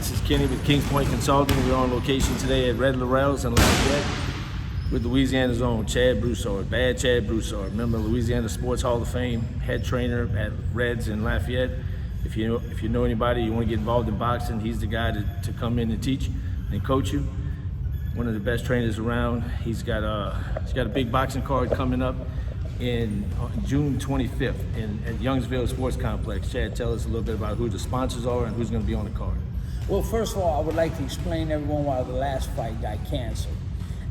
This is Kenny with Kings Point Consulting. We're on location today at Red Laurel's in Lafayette with Louisiana's own Chad Broussard, Bad Chad Broussard, member of Louisiana Sports Hall of Fame, head trainer at Reds in Lafayette. If you know anybody, you want to get involved in boxing, he's the guy to come in and teach and coach you. One of the best trainers around. He's got a big boxing card coming up in June 25th at Youngsville Sports Complex. Chad, tell us a little bit about who the sponsors are and who's going to be on the card. Well, first of all, I would like to explain to everyone why the last fight got canceled.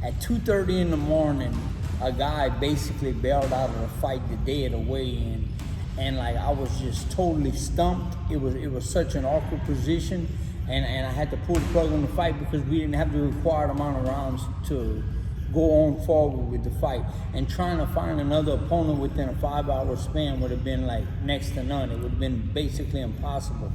At 2:30 in the morning, a guy basically bailed out of the fight the day of the weigh-in, and like I was just totally stumped. It was such an awkward position, and I had to pull the plug on the fight because we didn't have the required amount of rounds to go on forward with the fight. And trying to find another opponent within a 5-hour span would have been like next to none. It would have been basically impossible.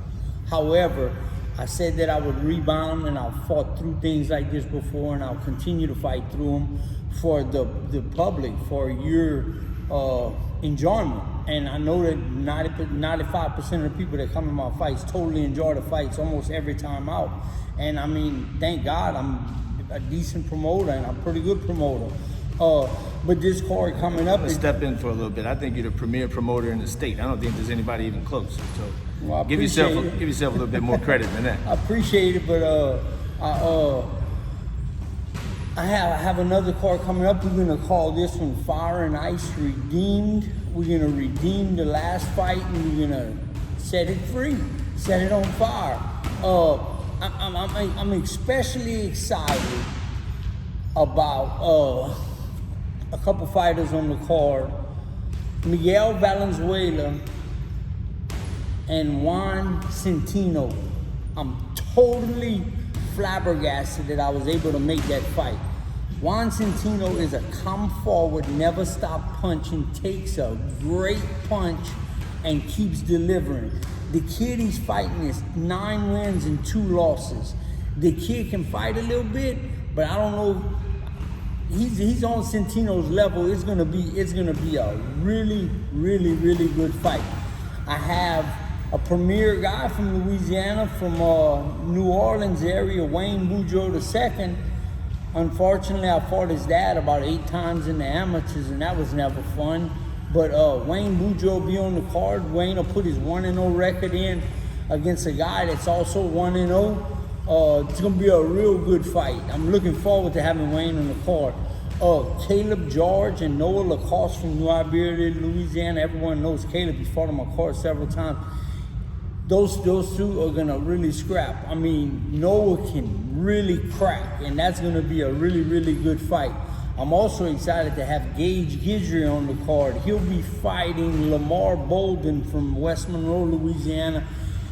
However, I said that I would rebound, and I've fought through things like this before, and I'll continue to fight through them for the public, for your enjoyment. And I know that 95% of the people that come in my fights totally enjoy the fights almost every time out. And I mean, thank God I'm a decent promoter, and I'm a pretty good promoter. But this card coming up, Let's step in for a little bit. I think you're the premier promoter in the state. I don't think there's anybody even close. So well, give yourself a little bit more credit than that. I appreciate it, but I have another card coming up. We're gonna call this one Fire and Ice Redeemed. We're gonna redeem the last fight, and we're gonna set it free, set it on fire. I'm especially excited about a couple fighters on the card, Miguel Valenzuela and Juan Centino. I'm totally flabbergasted that I was able to make that fight. Juan Centino is a come forward, never stop punching, takes a great punch and keeps delivering. The kid he's fighting is 9 wins and 2 losses. The kid can fight a little bit, but I don't know. He's on Centino's level. It's gonna be a really, really, really good fight. I have a premier guy from Louisiana, from New Orleans area, Wayne Boudreaux II. Unfortunately, I fought his dad about 8 times in the amateurs, and that was never fun. But Wayne Boudreaux will be on the card. Wayne will put his 1-0 record in against a guy that's also 1-0. It's gonna be a real good fight. I'm looking forward to having Wayne on the card. Caleb George and Noah Lacoste from New Iberia, Louisiana. Everyone knows Caleb. He's fought on my card several times. Those two are gonna really scrap. I mean, Noah can really crack, and that's gonna be a really, really good fight. I'm also excited to have Gage Guidry on the card. He'll be fighting Lamar Bolden from West Monroe, Louisiana,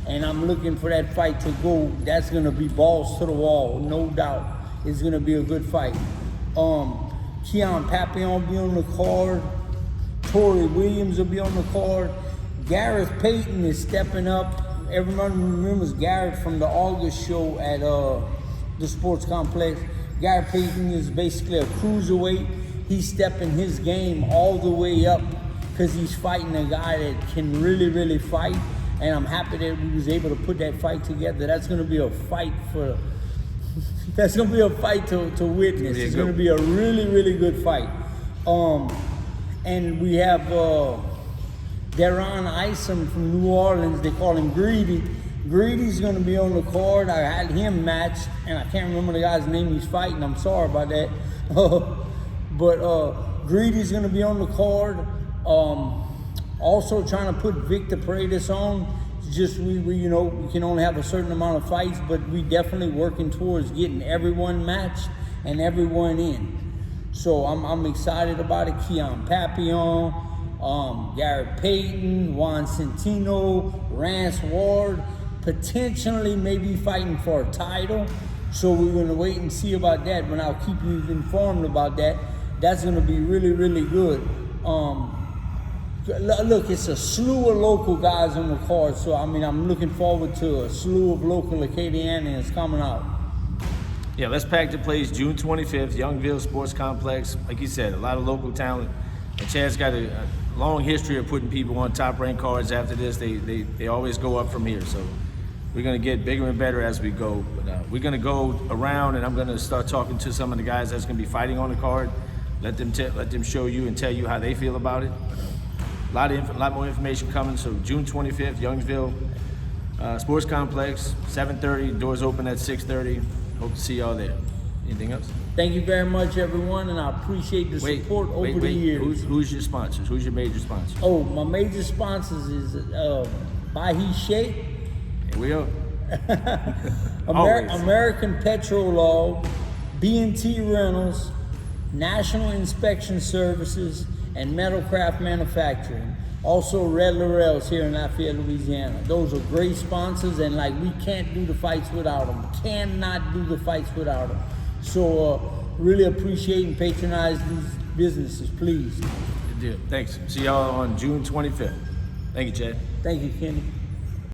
and I'm looking for that fight to go. That's gonna be balls to the wall, no doubt. It's gonna be a good fight. Keon Papillon will be on the card. Torrey Williams will be on the card. Gareth Payton is stepping up. Everyone remembers Gareth from the August show at the sports complex. Gareth Payton is basically a cruiserweight. He's stepping his game all the way up because he's fighting a guy that can really, really fight. And I'm happy that we was able to put that fight together. That's going to be a fight to witness. It's going to be a really, really good fight. And we have Deron Isom from New Orleans. They call him Greedy. Greedy's gonna be on the card. I had him matched, and I can't remember the guy's name he's fighting. I'm sorry about that. But Greedy's gonna be on the card. Also trying to put Victor Paredes on. It's just we can only have a certain amount of fights, but we definitely working towards getting everyone matched and everyone in. So I'm excited about it. Keon Papillon, Garrett Payton, Juan Centino, Rance Ward, potentially maybe fighting for a title. So we're gonna wait and see about that, but I'll keep you informed about that. That's gonna be really, really good. Look, it's a slew of local guys on the card, so I mean, I'm looking forward to a slew of local Acadianians coming out. Yeah, let's pack the place June 25th, Youngsville Sports Complex. Like you said, a lot of local talent. And Chad's got a long history of putting people on top-ranked cards after this. They always go up from here. So we're gonna get bigger and better as we go. But we're gonna go around, and I'm gonna start talking to some of the guys that's gonna be fighting on the card. Let them show you and tell you how they feel about it. A lot more information coming. So June 25th, Youngsville Sports Complex, 7:30. Doors open at 6:30. Hope to see y'all there. Anything else? Thank you very much, everyone, and I appreciate the support over the years. Who's your sponsors? Who's your major sponsors? Oh, my major sponsors is Bahi Sheikh, Here we go. Always. American Petrol Law, B&T Rentals, National Inspection Services, and Metalcraft Manufacturing. Also, Red Laurels here in Lafayette, Louisiana. Those are great sponsors, and like we can't do the fights without them. Cannot do the fights without them. So, really appreciate and patronize these businesses, please. Good deal. Thanks. See y'all on June 25th. Thank you, Chad. Thank you, Kenny.